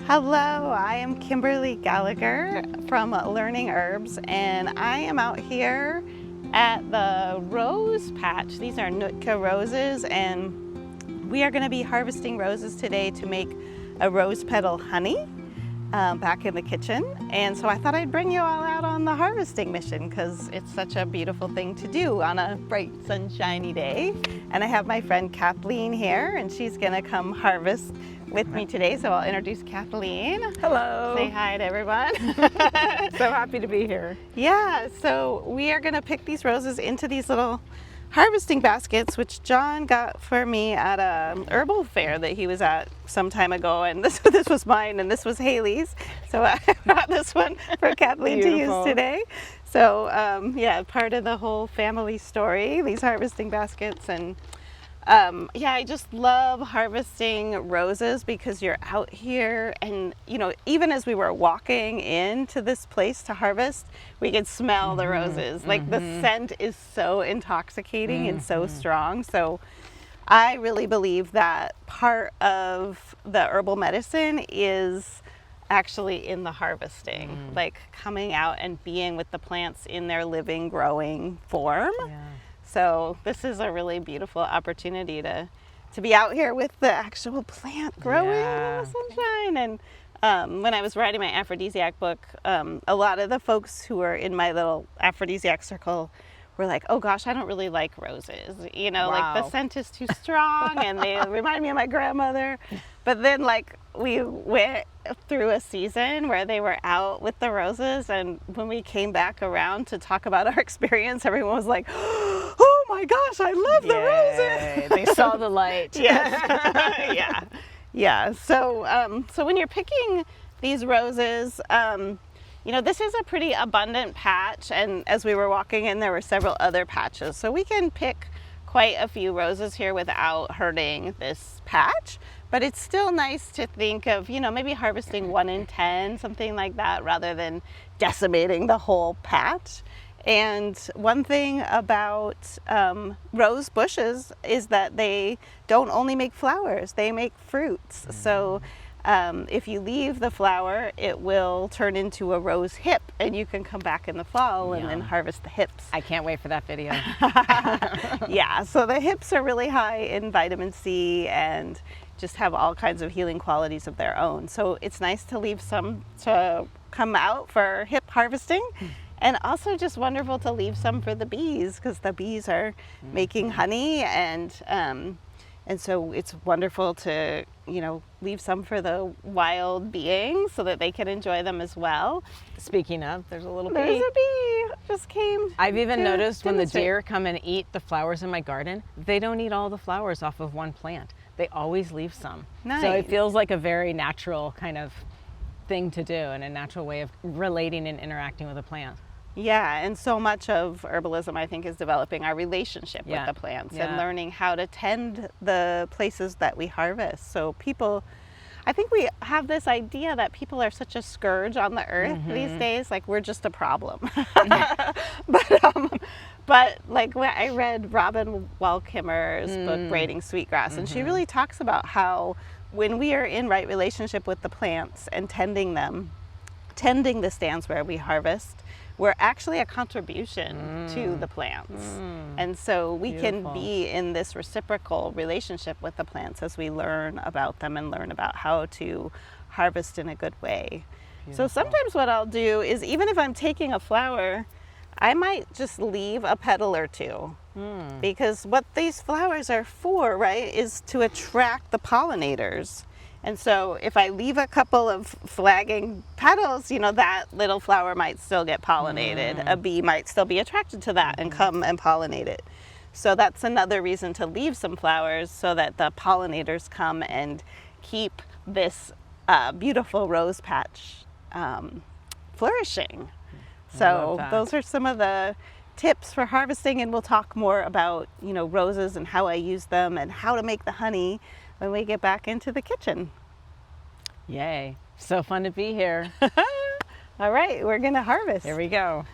Hello, I am Kimberly Gallagher from Learning Herbs, and I am out here at the rose patch. These are Nootka roses, and we are going to be harvesting roses today to make a rose petal honey back in the kitchen. And so I thought I'd bring you all out on the harvesting mission because it's such a beautiful thing to do on a bright, sunshiny day. And I have my friend Kathleen here, and she's going to come harvest with me today. So I'll introduce Kathleen. Hello. Say hi to everyone. So happy to be here. Yeah, so we are going to pick these roses into these little harvesting baskets, which John got for me at a herbal fair that he was at some time ago, and this was mine and this was Haley's, so I brought this one for Kathleen to use today. So yeah, part of the whole family story, these harvesting baskets. And yeah, I just love harvesting roses because you're out here and, you know, even as we were walking into this place to harvest, we could smell the roses. Like the scent is so intoxicating and so strong. So I really believe that part of the herbal medicine is actually in the harvesting, like coming out and being with the plants in their living, growing form. Yeah. So this is a really beautiful opportunity to be out here with the actual plant growing in the sunshine. And when I was writing my aphrodisiac book, a lot of the folks who were in my little aphrodisiac circle were like, oh gosh, I don't really like roses. You know, like the scent is too strong and they remind me of my grandmother. But then like we went through a season where they were out with the roses, and when we came back around to talk about our experience, everyone was like, oh my gosh, I love the roses. They saw the light. Yes. Yeah. Yeah. So so when you're picking these roses, you know, this is a pretty abundant patch, and as we were walking in, there were several other patches. So we can pick quite a few roses here without hurting this patch, but it's still nice to think of, you know, maybe harvesting 1 in 10, something like that, rather than decimating the whole patch. And one thing about rose bushes is that they don't only make flowers, they make fruits. So if you leave the flower, it will turn into a rose hip, and you can come back in the fall and then harvest the hips. I can't wait for that video. Yeah, so the hips are really high in vitamin C and just have all kinds of healing qualities of their own. So it's nice to leave some to come out for hip harvesting. And also just wonderful to leave some for the bees, because the bees are making honey, and so it's wonderful to, you know, leave some for the wild beings so that they can enjoy them as well. Speaking of, there's a little bee. There's a bee just came. I've even noticed when the deer come and eat the flowers in my garden, they don't eat all the flowers off of one plant. They always leave some. Nice. So it feels like a very natural kind of thing to do, and a natural way of relating and interacting with a plant. Yeah, and so much of herbalism, I think, is developing our relationship with the plants and learning how to tend the places that we harvest. So people, I think we have this idea that people are such a scourge on the earth these days, like we're just a problem. But like when I read Robin Wall-Kimmerer's book, Braiding Sweetgrass, and she really talks about how when we are in right relationship with the plants and tending them, tending the stands where we harvest, we're actually a contribution to the plants. And so we can be in this reciprocal relationship with the plants as we learn about them and learn about how to harvest in a good way. So sometimes what I'll do is, even if I'm taking a flower, I might just leave a petal or two. Because what these flowers are for, right, is to attract the pollinators. And so if I leave a couple of flagging petals, you know, that little flower might still get pollinated. A bee might still be attracted to that and come and pollinate it. So that's another reason to leave some flowers, so that the pollinators come and keep this beautiful rose patch flourishing. So those are some of the tips for harvesting, and we'll talk more about, you know, roses and how I use them and how to make the honey when we get back into the kitchen. Yay. So fun to be here. All right, we're gonna harvest. Here we go.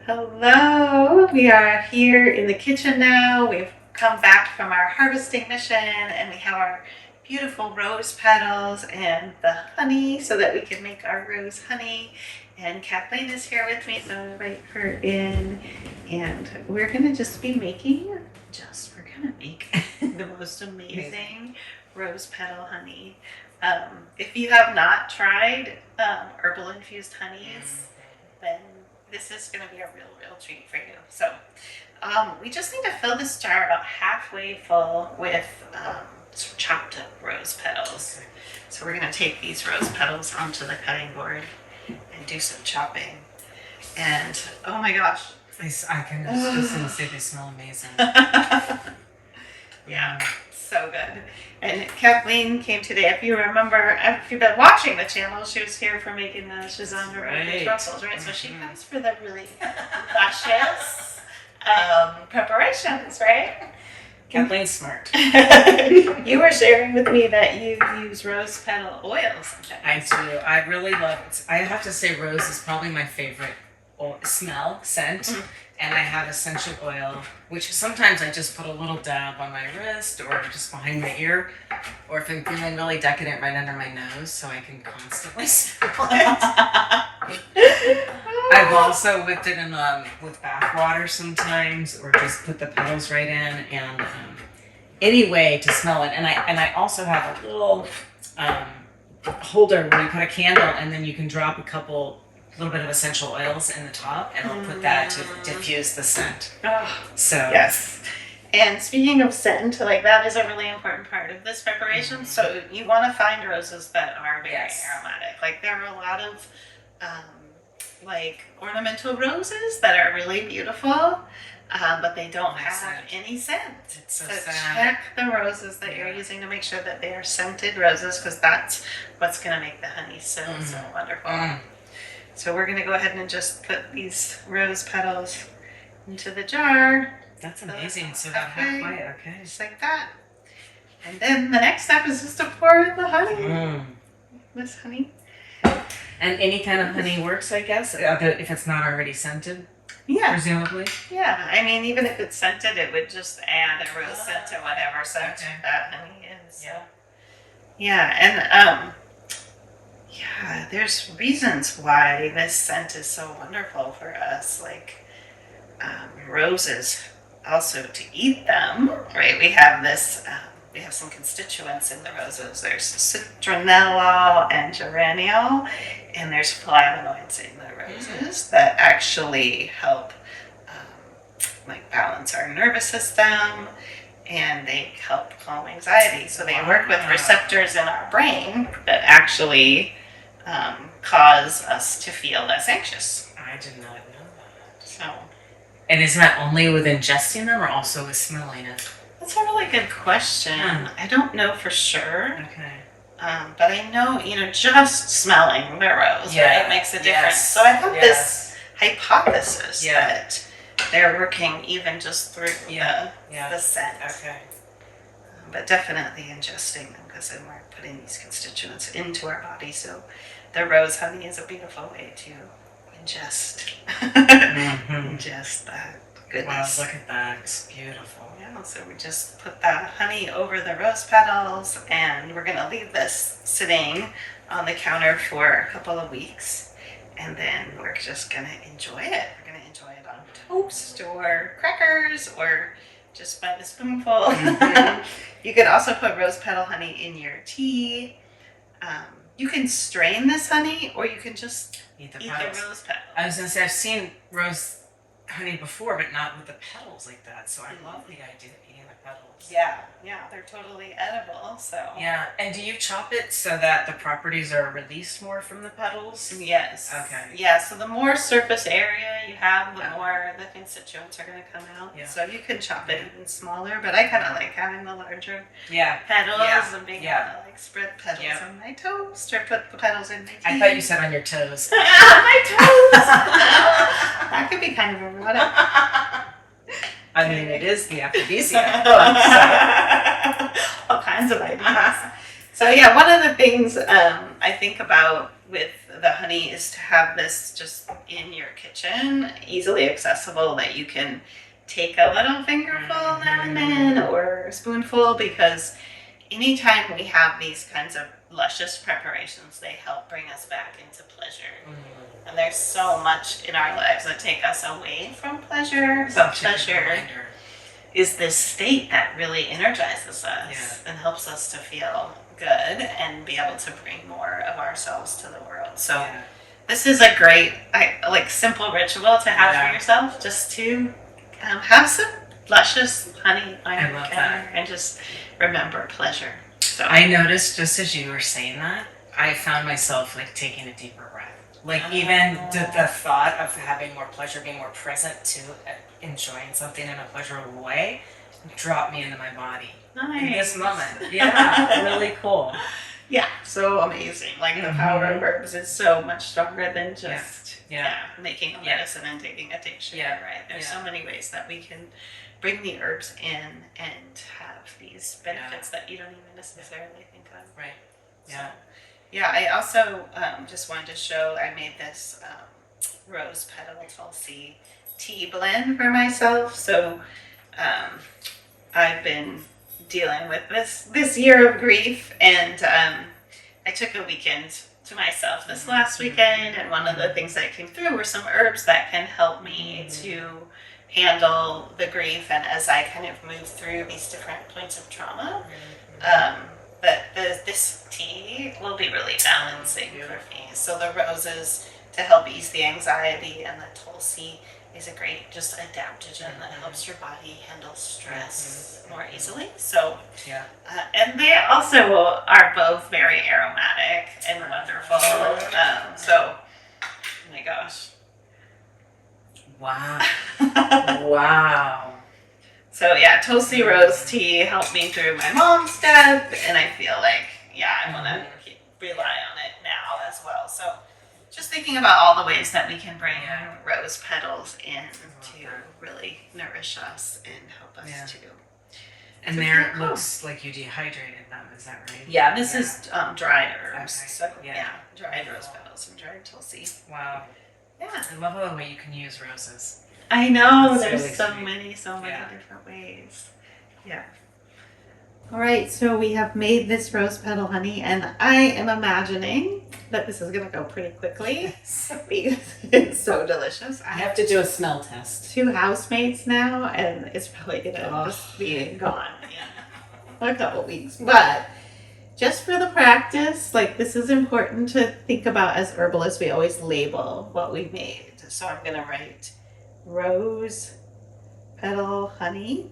Hello, we are here in the kitchen now. We've come back from our harvesting mission, and we have our beautiful rose petals and the honey so that we can make our rose honey. And Kathleen is here with me, so I'll invite her in. And we're going to just be making, we're going to make the most amazing rose petal honey. If you have not tried herbal infused honeys, then this is going to be a real treat for you. So we just need to fill this jar about halfway full with some chopped up rose petals. So we're going to take these rose petals onto the cutting board and do some chopping. And oh my gosh, I can just say they smell amazing. Yeah, so good. And Kathleen came today. If you remember, if you've been watching the channel, she was here for making the Shazam Right. Brussels, right? So she comes for the really luscious preparations, right? Kathleen's smart. You were sharing with me that you use rose petal oil sometimes. I do. I really love it. I have to say rose is probably my favorite scent. And I have essential oil, which sometimes I just put a little dab on my wrist or just behind my ear, or if I'm feeling really decadent, right under my nose, so I can constantly smell it. I've also whipped it in with bath water sometimes, or just put the petals right in, and any way to smell it. And I also have a little holder where you put a candle, and then you can drop a little bit of essential oils in the top, and I'll put that to diffuse the scent. Oh, So yes. And speaking of scent, like that is a really important part of this preparation. So you want to find roses that are very aromatic. Like there are a lot of like ornamental roses that are really beautiful, but they don't have any scent. It's so So sad. check the roses that you're using to make sure that they are scented roses, because that's what's going to make the honey so wonderful. So we're going to go ahead and just put these rose petals into the jar. That's amazing. So about halfway, okay. Just like that. And then the next step is just to pour in the honey. This honey. And any kind of honey works, I guess, if it's not already scented, Yeah. presumably. Yeah. I mean, even if it's scented, it would just add a rose scent to whatever scent that honey is. Yeah. Yeah. And, yeah, there's reasons why this scent is so wonderful for us. Like roses, also to eat them, right? We have this, we have some constituents in the roses. There's citronella and geraniol, and there's flavonoids in the roses that actually help like balance our nervous system, and they help calm anxiety. So they work with receptors in our brain that actually cause us to feel less anxious. I did not know that. So And is that only with ingesting them or also with smelling it? that's a really good question. I don't know for sure, Okay. but I know, just smelling the rose, right, makes a difference. So I have this hypothesis that they're working even just through the scent. Okay. But definitely ingesting them, because then we're putting these constituents into our body. So the rose honey is a beautiful way to ingest ingest that goodness. Wow, look at that. It's beautiful. Yeah, so we just put that honey over the rose petals, and we're going to leave this sitting on the counter for a couple of weeks, and then we're just going to enjoy it. We're going to enjoy it on toast or crackers, or just by the spoonful. You could also put rose petal honey in your tea. You can strain this honey, or you can just eat the rose petals. I was going to say, I've seen rose honey before, but not with the petals like that. So I love the idea of eating the petals. Yeah, they're totally edible. So Yeah, and do you chop it so that the properties are released more from the petals? yes. Okay. Yeah, so the more surface area you have, the more the constituents are going to come out. Yeah. So you can chop it even smaller, but I kind of like having the larger Yeah. petals and being able to like spread petals Yeah. on my toast, or put the petals in my tea. I thought you said on your toes. my toes. That could be kind of erotic. I mean, it is the aphrodisiac. All kinds of ideas. So yeah, one of the things I think about with the honey is to have this just in your kitchen, easily accessible, that you can take a little fingerful now and then, or a spoonful, because anytime we have these kinds of luscious preparations, they help bring us back into pleasure. And there's so much in our lives that take us away from pleasure. But pleasure is this state that really energizes us and helps us to feel good and be able to bring more of ourselves to the world. So this is a great, simple ritual to have for yourself, just to have some luscious honey on your counter and just remember pleasure. So I noticed just as you were saying that, I found myself like taking a deeper breath. Like even the thought of having more pleasure, being more present to enjoying something in a pleasurable way, dropped me into my body in this moment. Yeah, really cool. Yeah, so amazing. Like the power of herbs is so much stronger than just making a medicine and taking a tincture. Yeah, right. There's so many ways that we can bring the herbs in and have these benefits that you don't even necessarily think of. Right. Yeah. Yeah, I also just wanted to show, I made this rose petal tulsi tea blend for myself. So I've been dealing with this year of grief, and I took a weekend to myself this last weekend, and one of the things that came through were some herbs that can help me to handle the grief, and as I kind of move through these different points of trauma, this tea will be really balancing for me. So the roses to help ease the anxiety, and the tulsi is a great just adaptogen that helps your body handle stress more easily. So and they also are both very aromatic and wonderful. So oh my gosh. Wow. Wow. So yeah, Tulsi Rose tea helped me through my mom's death, and I feel like, I want to rely on it now as well. So just thinking about all the ways that we can bring rose petals in to really nourish us and help us to. And there it looks like you dehydrated them, is that right? Yeah, this is dried herbs. Okay. So dried rose petals and dried Tulsi. Wow. Yeah. I love the way you can use roses. I know, That's there's really so sweet. many different ways. Yeah. All right, so we have made this rose petal honey, and I am imagining that this is going to go pretty quickly because it's so delicious. I have to do a smell test. 2 housemates now, and it's probably going to just be gone in a couple weeks. But just for the practice, this is important to think about as herbalists. We always label what we made. So I'm going to write rose petal honey,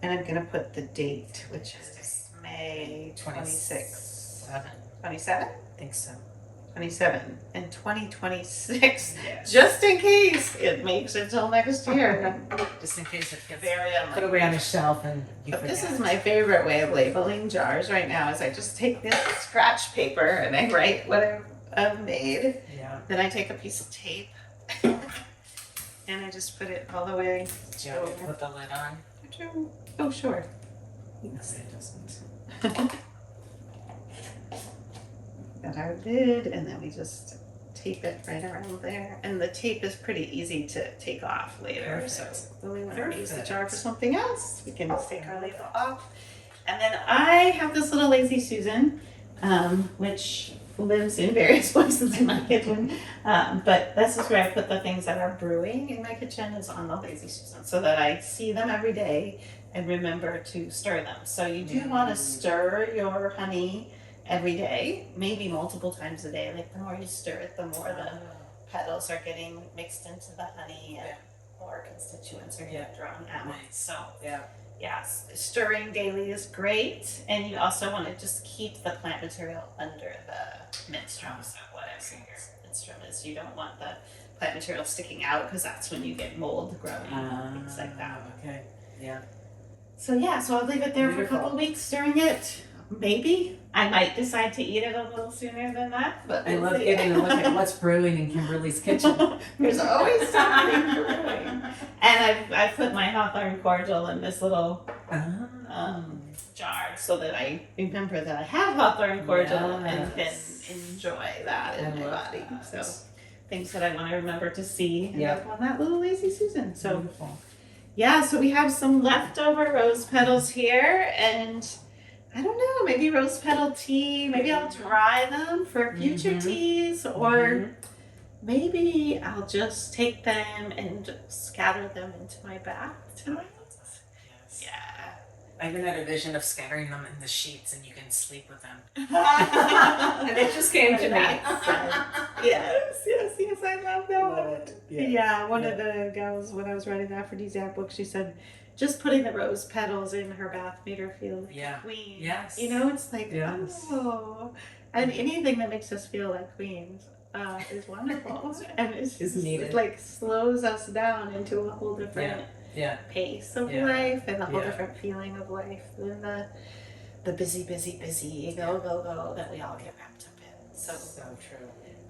and I'm going to put the date, which is May 26th. 27? I think so. 27 and 2026, just in case it makes it till next year. Just in case it gets Very put away on a shelf and you But forget. this is my favorite way of labeling jars right now, is I just take this scratch paper and I write what I've made. Yeah. Then I take a piece of tape and I just put it all the way Do you want me to put the lid on? Oh, sure. Yes, it doesn't. Got our lid, and then we just tape it right around there. And the tape is pretty easy to take off later. Perfect. So when we want to use the Perfect. jar for something else, we can just take our label off. And then I have this little Lazy Susan, which lives in various places in my kitchen. But this is where I put the things that are brewing in my kitchen, is on the Lazy Susan, so that I see them every day and remember to stir them. So you do want to stir your honey every day, maybe multiple times a day. Like the more you stir it, the more the petals are getting mixed into the honey, and more constituents are getting drawn out. So yes, stirring daily is great, and you also want to just keep the plant material under the menstruum, so whatever your menstruum is. You don't want the plant material sticking out, because that's when you get mold growing and things like that. Okay. Yeah. So so I'll leave it there for a couple of weeks, stirring it. Maybe I might decide to eat it a little sooner than that, but I we'll love see. getting a look at what's brewing in Kimberly's kitchen. There's always something brewing. And I've put my hawthorn cordial in this little jar, so that I remember that I have hawthorn cordial and can enjoy that in my body. So things that I want to remember to see on that little Lazy Susan. So Beautiful. so we have some leftover rose petals here, and I don't know, maybe rose petal tea. Maybe I'll dry them for future teas, or maybe I'll just take them and scatter them into my bath tonight. Yes. Yeah. I even had a vision of scattering them in the sheets and you can sleep with them. And it just came to me. Yes, I love that Love one. it. Yeah, one of the gals, when I was writing the aphrodisiac book, she said just putting the rose petals in her bath made her feel like a queen. Yes. You know, it's like, Yes. oh. And anything that makes us feel like queens is wonderful. And it's Is needed. It like slows us down into a whole different pace of life and a whole different feeling of life than the busy go that we all get wrapped up in. So true.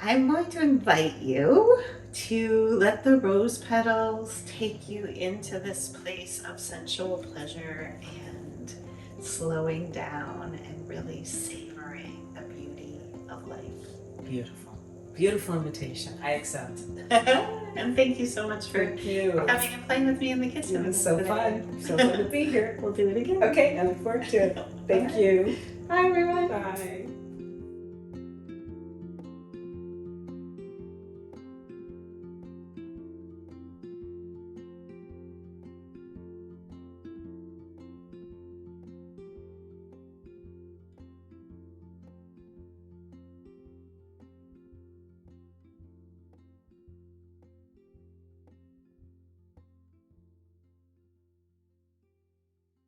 I'm going to invite you to let the rose petals take you into this place of sensual pleasure and slowing down and really savoring the beauty of life. Beautiful. Beautiful invitation. I accept. And thank you so much for Thank you. coming and playing with me in the kitchen. It was so fun. So fun to be here. We'll do it again. Okay, I look forward to it. Thank you. Bye, everyone. Bye.